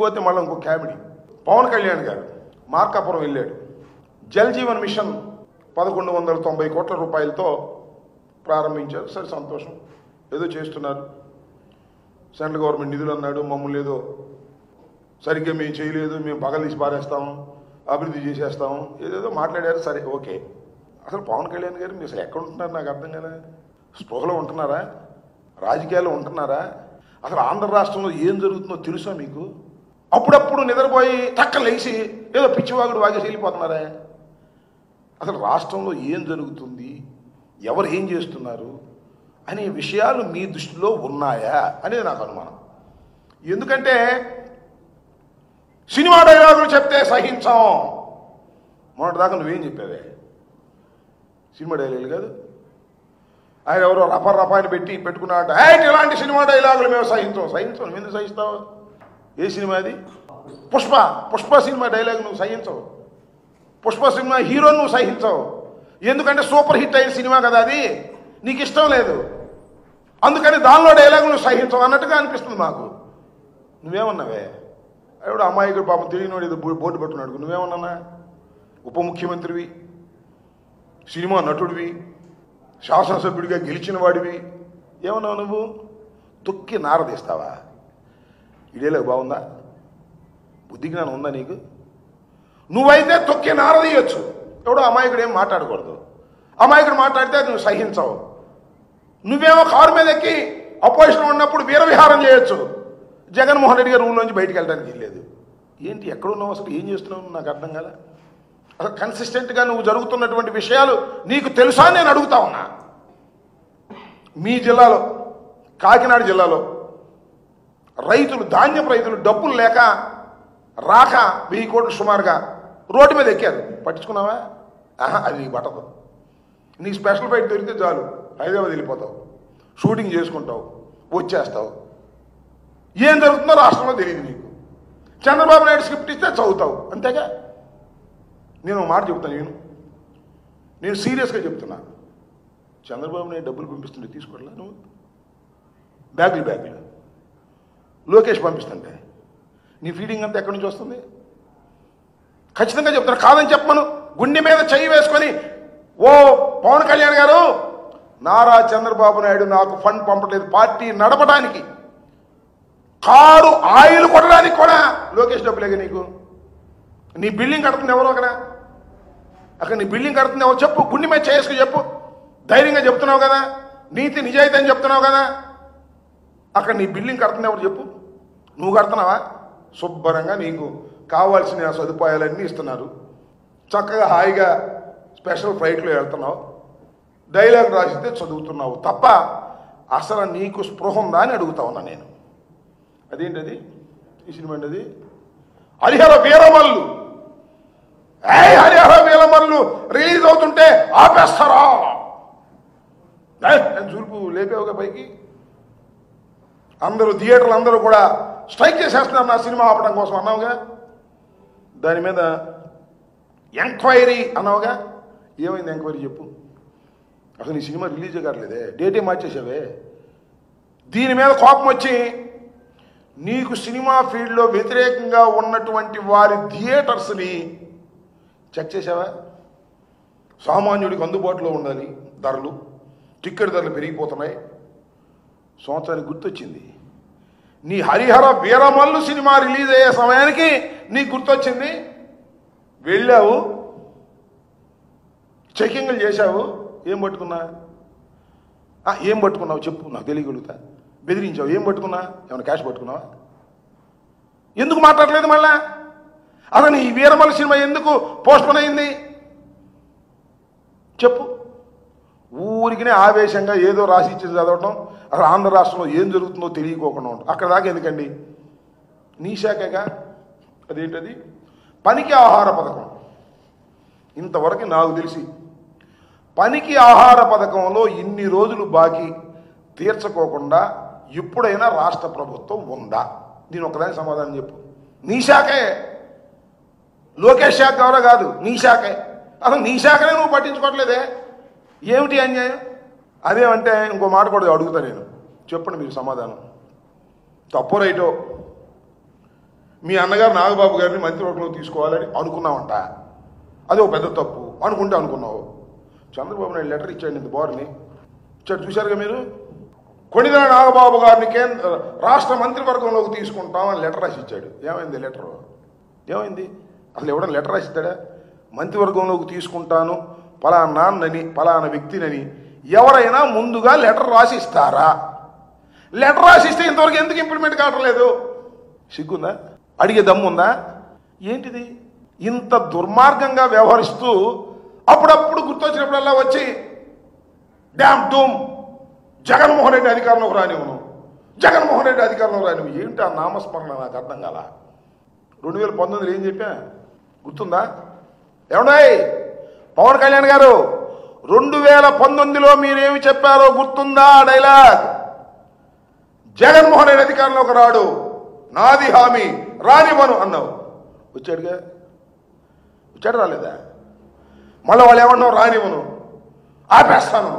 పోతే మళ్ళీ ఇంకో కామెడీ. పవన్ కళ్యాణ్ గారు మార్కాపురం వెళ్ళాడు. జల్ జీవన్ మిషన్ 1190 కోట్ల రూపాయలతో ప్రారంభించారు. సరే, సంతోషం, ఏదో చేస్తున్నారు. సెంట్రల్ గవర్నమెంట్ నిధులు అన్నాడు, మమ్మల్ని ఏదో సరిగ్గా మేము చేయలేదు, మేము పగలు తీసి పారేస్తాము, అభివృద్ధి చేసేస్తాము, ఏదేదో మాట్లాడారు. సరే, ఓకే. అసలు పవన్ కళ్యాణ్ గారు మీరు అసలు ఎక్కడ ఉంటున్నారు నాకు అర్థం కదా. స్పృహలో ఉంటున్నారా? రాజకీయాల్లో ఉంటున్నారా? అసలు ఆంధ్ర రాష్ట్రంలో ఏం జరుగుతుందో తెలుసా మీకు? అప్పుడప్పుడు నిద్రపోయి టక్కన లేచి ఏదో పిచ్చివాగుడు వాగేసి వెళ్ళిపోతున్నారా? అసలు రాష్ట్రంలో ఏం జరుగుతుంది, ఎవరు ఏం చేస్తున్నారు అనే విషయాలు మీ దృష్టిలో ఉన్నాయా అనేది నాకు అనుమానం. ఎందుకంటే సినిమా డైలాగులు చెప్తే సహించాం. మొన్నటిదాకా నువ్వేం చెప్పావే? సినిమా డైలాగులు కాదు, ఆయన ఎవరో రపాన్ని పెట్టుకున్నాడు. ఇలాంటి సినిమా డైలాగులు మేము సహించాం. నువ్వు ఎందుకు సహిస్తావు? ఏ సినిమా అది? పుష్ప సినిమా డైలాగ్ నువ్వు సహించవు. పుష్ప సినిమా హీరో నువ్వు సహించవు. ఎందుకంటే సూపర్ హిట్ అయిన సినిమా కదా అది, నీకు ఇష్టం లేదు, అందుకని దానిలో డైలాగ్ నువ్వు సహించవు అన్నట్టుగా అనిపిస్తుంది మాకు. నువ్వేమన్నావే? ఎవడు అమ్మాయికుడు పాపం తెలియనివాడు ఏదో బోర్డు పెట్టుకున్నాడు. నువ్వేమన్నా? ఉప ముఖ్యమంత్రివి, సినిమా నటుడివి, శాసనసభ్యుడిగా గెలిచిన వాడివి, ఏమన్నావు నువ్వు? తొక్కి నారదీస్తావా? ఇదేలాగా బాగుందా? బుద్ధి జ్ఞానం ఉందా నీకు? నువ్వైతే తొక్కి నారదీయొచ్చు, ఎవడో అమాయకుడు ఏం మాట్లాడకూడదు. అమాయకుడు మాట్లాడితే అది నువ్వు సహించవు. నువ్వేమో కారు మీద ఎక్కి అపోజిషన్ ఉన్నప్పుడు వీరవిహారం చేయొచ్చు. జగన్మోహన్ రెడ్డి గారు ఊళ్ళోంచి బయటికి వెళ్ళడానికి వెళ్ళలేదు. ఏంటి, ఎక్కడున్నావు అసలు, ఏం చేస్తున్నావు నాకు అర్థం కదా. అసలు కన్సిస్టెంట్గా నువ్వు జరుగుతున్నటువంటి విషయాలు నీకు తెలుసా నేను అడుగుతా ఉన్నా. మీ జిల్లాలో, కాకినాడ జిల్లాలో రైతులు, ధాన్యపు రైతులు డబ్బులు లేక రాక 1000 కోట్లు సుమారుగా రోడ్డు మీద ఎక్కారు. పట్టించుకున్నావా? అది నీకు పట్టదు. నీ స్పెషల్ ఫ్లైట్ దొరికితే చాలు, హైదరాబాద్ వెళ్ళిపోతావు, షూటింగ్ చేసుకుంటావు, వచ్చేస్తావు. ఏం జరుగుతుందో రాష్ట్రంలో తెలియదు నీకు. చంద్రబాబు నాయుడు స్క్రిప్ట్ ఇస్తే చదువుతావు, అంతేగా. నేను మాట చెప్తాను, నేను సీరియస్గా చెప్తున్నా. చంద్రబాబు నాయుడు డబ్బులు పంపిస్తుంటే తీసుకోవట్లా నువ్వు? బ్యాగులు లోకేష్ పంపిస్తుంటే నీ ఫీడింగ్ అంతా ఎక్కడి నుంచి వస్తుంది? ఖచ్చితంగా చెప్తాను, కాదని చెప్పమను. గుండె మీద చెయ్యి వేసుకొని, ఓ పవన్ కళ్యాణ్ గారు, నారా చంద్రబాబు నాయుడు నాకు ఫండ్ పంపట్లేదు పార్టీ నడపడానికి, కారు ఆయిల్ కొట్టడానికి కూడా లోకేష్ డబ్బులేగా నీకు. నీ బిల్డింగ్ కడుతుంది ఎవరో అక్కడ నీ బిల్డింగ్ కడుతుంది ఎవరు చెప్పు. గుండె మీద చేసుకుని చెప్పు. ధైర్యంగా చెప్తున్నావు కదా, నీతి నిజాయితీ అని చెప్తున్నావు కదా. అక్కడ నీ బిల్డింగ్ కడుతుంది ఎవరు చెప్పు. నువ్వు కడుతున్నావా? శుభ్రంగా నీకు కావాల్సిన సదుపాయాలన్నీ ఇస్తున్నారు. చక్కగా హాయిగా స్పెషల్ ఫ్లైట్లో వెళ్తున్నావు, డైలాగ్ రాసిస్తే చదువుతున్నావు తప్ప అసలు నీకు స్పృహ ఉందా అని అడుగుతా ఉన్నా నేను. అదేంటది? ఈ సినిమా అండి అది. హరిహర వీరమల్లు రిలీజ్ అవుతుంటే ఆపేస్తారా? చూపు లేపేవుగా పైకి. అందరూ థియేటర్లు అందరూ కూడా స్ట్రైక్ చేసేస్తున్నారు నా సినిమా ఆపడం కోసం అన్నావుగా. దాని మీద ఎంక్వైరీ అన్నావుగా. ఏమైంది ఎంక్వైరీ చెప్పు. అసలు ఈ సినిమా రిలీజే కావట్లేదే, డేటే మార్చేసావే. దీని మీద కోపం వచ్చి నీకు సినిమా ఫీల్డ్లో వ్యతిరేకంగా ఉన్నటువంటి వారి థియేటర్స్ని చెక్ చేసావా? సామాన్యుడికి అందుబాటులో ఉండాలి ధరలు, టికెట్ ధరలు పెరిగిపోతున్నాయి. సంవత్సరానికి గుర్తొచ్చింది, నీ హరిహర వీరమల్లు సినిమా రిలీజ్ అయ్యే సమయానికి నీకు గుర్తొచ్చింది. వెళ్ళావు, చెకింగ్లు చేశావు. ఏం పట్టుకున్నావు చెప్పు, నాకు తెలియగలుగుతా. బెదిరించావు. ఏం పట్టుకున్నా? ఏమైనా క్యాష్ పట్టుకున్నావా? ఎందుకు మాట్లాడలేదు మళ్ళా? అసలు ఈ వీరమల్లు సినిమా ఎందుకు పోస్ట్పోన్ అయింది చెప్పు. ఊరికినే ఆవేశంగా ఏదో రాసి ఇచ్చి చదవటం, అసలు ఆంధ్ర రాష్ట్రంలో ఏం జరుగుతుందో తెలియకోకుండా ఉంటాం. అక్కడ దాకా ఎందుకండి? నీ శాఖగా. అదేంటది? పనికి ఆహార పథకం. ఇంతవరకు నాకు తెలిసి పనికి ఆహార పథకంలో ఇన్ని రోజులు బాకీ తీర్చుకోకుండా ఎప్పుడైనా రాష్ట్ర ప్రభుత్వం ఉందా? దీని ఒక్కదానికి సమాధానం చెప్పు. నీ శాఖే, లోకేష్ శాఖ ఎవరో కాదు, నీ శాఖే. అసలు నీ శాఖనే నువ్వు పట్టించుకోవట్లేదే. ఏమిటి అన్యాయం? అదేమంటే ఇంకో మాట కూడా అడుగుతా నేను, చెప్పండి మీరు సమాధానం. తప్పో రైటో మీ అన్నగారు నాగబాబు గారిని మంత్రివర్గంలో తీసుకోవాలని అనుకున్నామంట. అది ఒక పెద్ద తప్పు అనుకుంటే అనుకున్నావు. చంద్రబాబు నాయుడు లెటర్ ఇచ్చాడు, ఇంత బారుని ఇచ్చాడు, చూశారుగా మీరు. కొణిదెల నాగబాబు గారిని రాష్ట్ర మంత్రివర్గంలోకి తీసుకుంటామని లెటర్ రాసి ఇచ్చాడు. ఏమైంది లెటరు? ఏమైంది? అసలు ఎవడన్నా లెటర్ రాసిస్తాడా? మంత్రివర్గంలోకి తీసుకుంటాను పలానా నాన్నని పలానా వ్యక్తినని ఎవరైనా ముందుగా లెటర్ రాసి ఇస్తారా? లెటర్ రాసిస్తే ఇంతవరకు ఎందుకు ఇంప్లిమెంట్ కావటం లేదు? సిగ్గుందా? అడిగే దమ్ముందా? ఏంటిది? ఇంత దుర్మార్గంగా వ్యవహరిస్తూ అప్పుడప్పుడు గుర్తొచ్చినప్పుడల్లా వచ్చి డ్యామ్ డూమ్ జగన్మోహన్ రెడ్డి అధికారంలోకి రానివ్వను, జగన్మోహన్ రెడ్డి అధికారంలోకి రానివ్వు. ఏంటి ఆ నామస్మరణ? నాకు అర్థం కాల. 2019 ఏం చెప్పా గుర్తుందా? ఏమన్నాయి పవన్ కళ్యాణ్ గారు? 2019లో మీరేమి చెప్పారో గుర్తుందా? డైలాగ్, జగన్మోహన్ రెడ్డి అధికారంలోకి రాడు, నాది హామీ, రానివ్వను అన్నావు. వచ్చాడుగా? వచ్చాడు రాలేదా? మళ్ళీ వాళ్ళు ఏమన్నావు? రానివ్వను, ఆపేస్తాను.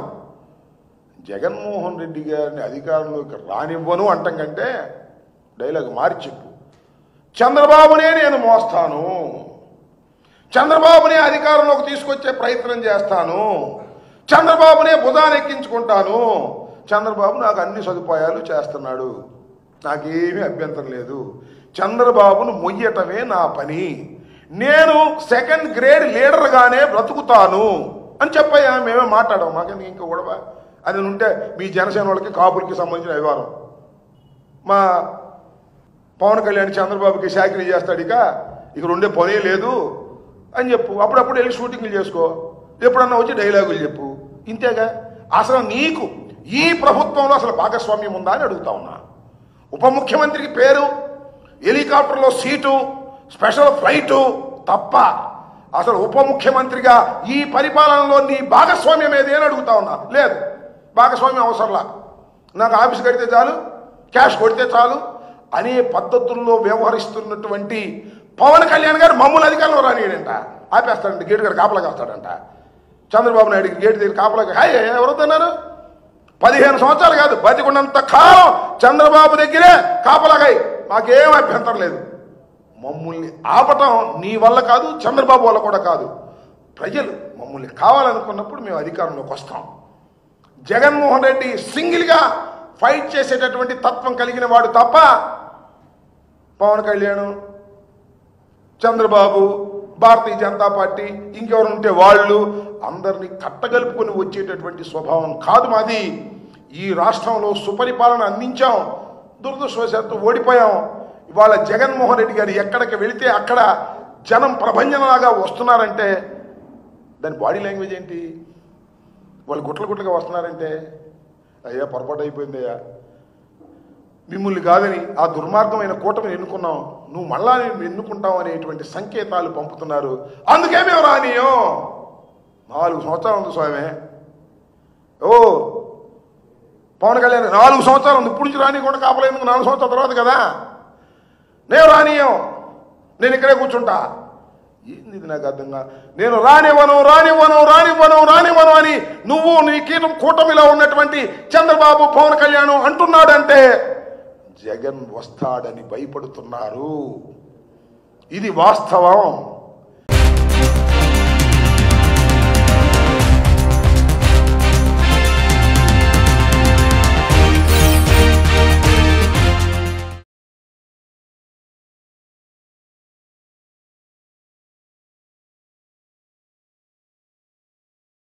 జగన్మోహన్ రెడ్డి గారిని అధికారంలోకి రానివ్వను అంటాం కంటే డైలాగ్ మార్చి చెప్పు. చంద్రబాబునే నేను మోస్తాను, చంద్రబాబునే అధికారంలోకి తీసుకొచ్చే ప్రయత్నం చేస్తాను, చంద్రబాబునే భుజాన్ని ఎక్కించుకుంటాను, చంద్రబాబు నాకు అన్ని సదుపాయాలు చేస్తున్నాడు, నాకేమీ అభ్యంతరం లేదు, చంద్రబాబును మొయ్యటమే నా పని, నేను సెకండ్ గ్రేడ్ లీడర్గానే బ్రతుకుతాను అని చెప్పాయా. మేమే మాట్లాడాం, మాకెందుకు ఇంకా గొడవ? అది ఉంటే మీ జనసేన వాళ్ళకి కాపులకి సంబంధించిన వ్యవహారం. మా పవన్ కళ్యాణ్ చంద్రబాబుకి శాఖలు చేస్తాడు, ఇక ఉండే పనే లేదు అని చెప్పు. అప్పుడప్పుడు వెళ్ళి షూటింగ్లు చేసుకో, ఎప్పుడన్నా వచ్చి డైలాగులు చెప్పు. ఇంతేగా. అసలు నీకు ఈ ప్రభుత్వంలో అసలు భాగస్వామ్యం ఉందా అని అడుగుతా ఉన్నా. ఉప ముఖ్యమంత్రికి పేరు, హెలికాప్టర్లో సీటు, స్పెషల్ ఫ్లైటు తప్ప అసలు ఉప ముఖ్యమంత్రిగా ఈ పరిపాలనలో నీ భాగస్వామ్యం ఏది అని అడుగుతా ఉన్నా. లేదు, భాగస్వామ్యం అవసరంలా, నాకు ఆఫీస్ కడితే చాలు, క్యాష్ కొడితే చాలు అనే పద్ధతుల్లో వ్యవహరిస్తున్నటువంటి పవన్ కళ్యాణ్ గారు మమ్మల్ని అధికారంలో రానియడంట, ఆపేస్తాడంట, గేటు గారు కాపలా కాస్తాడంట. చంద్రబాబు నాయుడికి గేటు దగ్గర కాపలా ఎవరొద్దన్నారు? 15 సంవత్సరాలు కాదు, బతికున్నంత కాలం చంద్రబాబు దగ్గరే కాపలాగాయి, మాకేం అభ్యంతరం లేదు. మమ్మల్ని ఆపటం నీ వల్ల కాదు, చంద్రబాబు వల్ల కూడా కాదు. ప్రజలు మమ్మల్ని కావాలనుకున్నప్పుడు మేము అధికారంలోకి వస్తాం. జగన్మోహన్ రెడ్డి సింగిల్గా ఫైట్ చేసేటటువంటి తత్వం కలిగిన వాడు తప్ప పవన్ కళ్యాణ్, చంద్రబాబు, భారతీయ జనతా పార్టీ, ఇంకెవరు ఉంటే వాళ్ళు అందరినీ కట్టగలుపుకొని వచ్చేటటువంటి స్వభావం కాదు మాది. ఈ రాష్ట్రంలో సుపరిపాలన అందించాం, దురదృష్టవశాత్తు ఓడిపోయాం. ఇవాళ జగన్మోహన్ రెడ్డి గారు ఎక్కడికి వెళితే అక్కడ జనం ప్రభంజనలాగా వస్తున్నారంటే దాని బాడీ లాంగ్వేజ్ ఏంటి? వాళ్ళు గుట్లుగా వస్తున్నారంటే అయ్యా పొరపాటు అయిపోయిందయ్యా, మిమ్మల్ని కాదని ఆ దుర్మార్గమైన కూటమిని ఎన్నుకున్నాం, నువ్వు మళ్ళా నేను ఎన్నుకుంటావు అనేటువంటి సంకేతాలు పంపుతున్నారు. అందుకే మేము రానియం. 4 సంవత్సరాలు ఉంది స్వామి. ఓ పవన్ కళ్యాణ్ 4 సంవత్సరాలు ఉంది, ఇప్పుడు నుంచి రానియకుండా కాపలేందుకు? 4 సంవత్సరాల తర్వాత కదా. నేను రానియం, నేను ఇక్కడే కూర్చుంటా. ఏంది ఇది నాకు అర్థంగా? నేను రానివ్వను రానివ్వను రానివ్వను రానివ్వను అని నువ్వు నీ కూటమిలో ఉన్నటువంటి చంద్రబాబు, పవన్ కళ్యాణ్ అంటున్నాడంటే జగన్ వస్తాడని భయపడుతున్నారు. ఇది వాస్తవం.